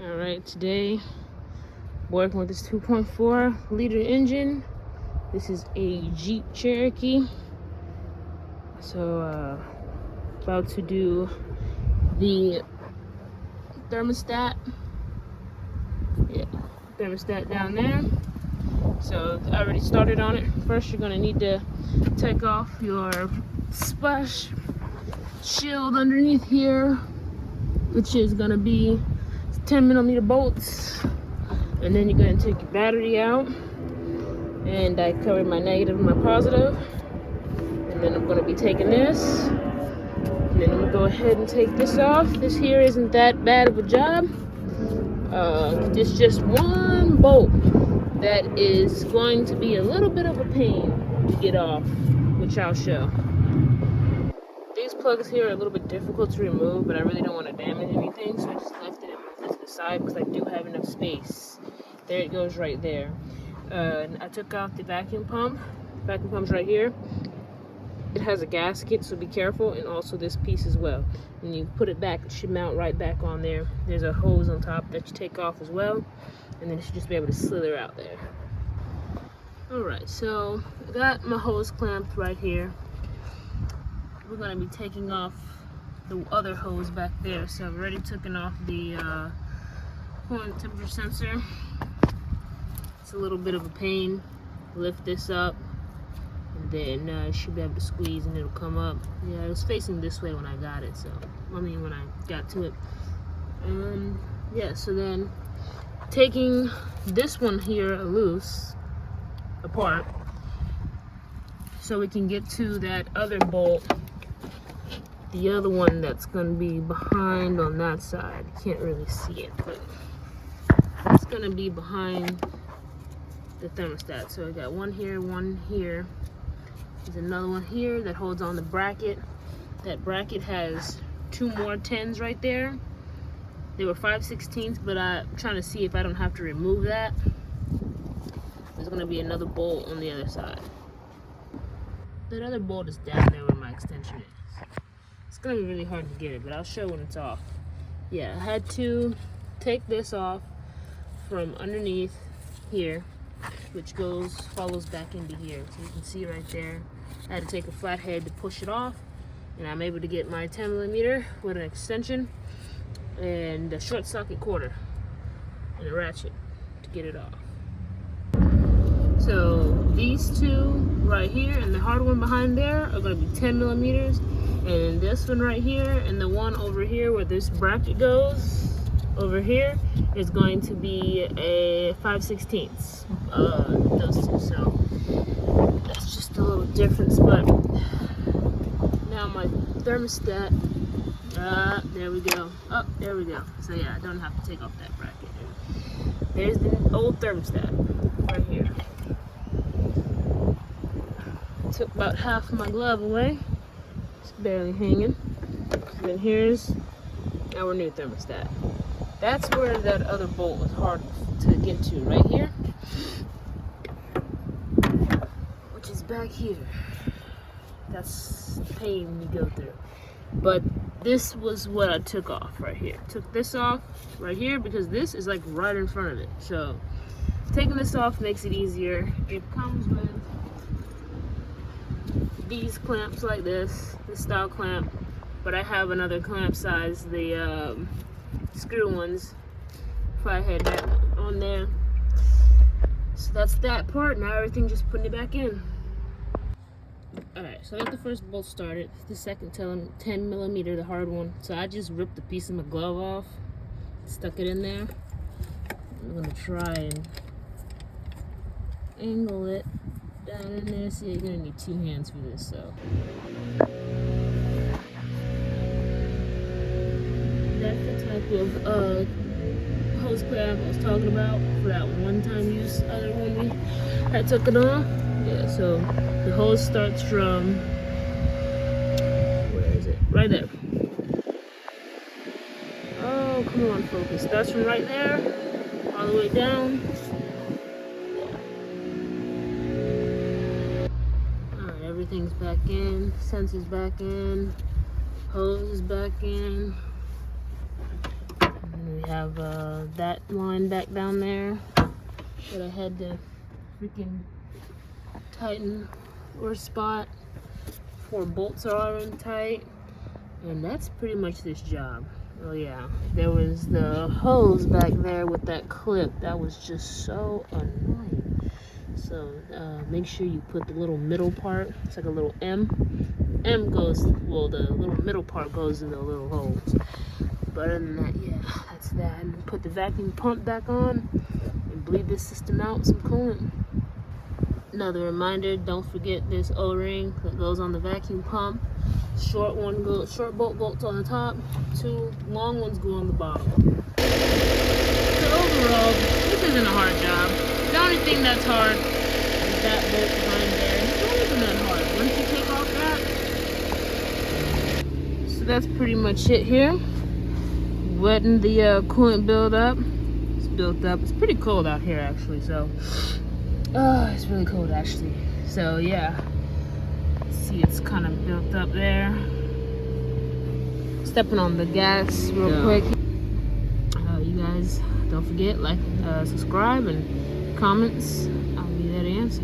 All right, today working with this 2.4 liter engine. This is a Jeep Cherokee. So about to do the thermostat. Yeah, thermostat down there. So I already started on it. First, you're gonna need to take off your splash shield underneath here, which is gonna be 10mm bolts. And then you're gonna take your battery out. And I covered my negative and my positive. And then I'm gonna be taking this. And then I'm gonna go ahead and take this off. This here isn't that bad of a job. It's just one bolt that is going to be a little bit of a pain to get off, which I'll show. These plugs here are a little bit difficult to remove, but I really don't want to damage anything, so I just left it and moved it to the side because I do have enough space. There it goes right there. I took out the vacuum pump. The vacuum pump's right here. It has a gasket, so be careful, and also this piece as well. When you put it back, it should mount right back on there. There's a hose on top that you take off as well, and then it should just be able to slither out there. Alright, so I got my hose clamped right here. We're going to be taking off the other hose back there. So I've already taken off the coolant temperature sensor. It's a little bit of a pain. Lift this up, and then you should be able to squeeze and it'll come up. Yeah, it was facing this way when I got it, so when I got to it. Yeah, so then taking this one here loose apart so we can get to that other bolt, the other one that's going to be behind on that side. You can't really see it, but it's going to be behind the thermostat. So I got one here, one here. There's another one here that holds on the bracket. That bracket has two more 10s right there. They were 5/16, but I'm trying to see if I don't have to remove that. There's going to be another bolt on the other side. That other bolt is down there where my extension is. It's going to be really hard to get it, but I'll show when it's off. Yeah, I had to take this off from underneath here, which follows back into here. So you can see right there, I had to take a flathead to push it off, and I'm able to get my 10mm with an extension and a short socket quarter and a ratchet to get it off. So these two right here and the hard one behind there are going to be 10mm, and this one right here and the one over here where this bracket goes over here is going to be a 5/16. Those two, so that's just a little difference. But now my thermostat, there we go. Oh, there we go. So yeah, I don't have to take off that bracket. There's the old thermostat right here. Took about half of my glove away. It's barely hanging. And then here's our new thermostat. That's where that other bolt was hard to get to, right here, which is back here. That's the pain you go through. But this was what I took off right here. Took this off right here because this is like right in front of it. So taking this off makes it easier. It comes with these clamps like this style clamp, but I have another clamp size, the screw ones, if I had that on there. So that's that part. Now everything, just putting it back in. Alright, so I got the first bolt started. The second 10mm, the hard one. So I just ripped a piece of my glove off, stuck it in there. I'm gonna try and angle it down in there. So you're gonna need two hands for this. So that's the type of hose clamp I was talking about for that one-time use other one I took it off. Yeah, so the hose starts from, where is it? Right there. Oh, come on, focus. Starts from right there, all the way down. Alright, everything's back in. Sensor's back in. Hose is back in. And we have that line back down there that I had to freaking tighten or spot. 4 bolts are already tight, and that's pretty much this job. Oh yeah, there was the hose back there with that clip. That was just so annoying. So make sure you put the little middle part. It's like a little M. M goes, well, the little middle part goes in the little holes. But other than that, yeah, that's that. And put the vacuum pump back on and bleed this system out with some coolant. Another reminder, don't forget this O-ring that goes on the vacuum pump. Short bolt bolts on the top, 2 long ones go on the bottom. So overall, this isn't a hard job. The only thing that's hard is that bolt behind there. It's not even that hard once you take off that. So that's pretty much it here. Letting the coolant build up. It's built up. It's pretty cold out here actually, so it's really cold actually. So yeah, see, it's kind of built up there. Stepping on the gas real quick. You guys don't forget, like, subscribe, and comments. I'll be there to answer.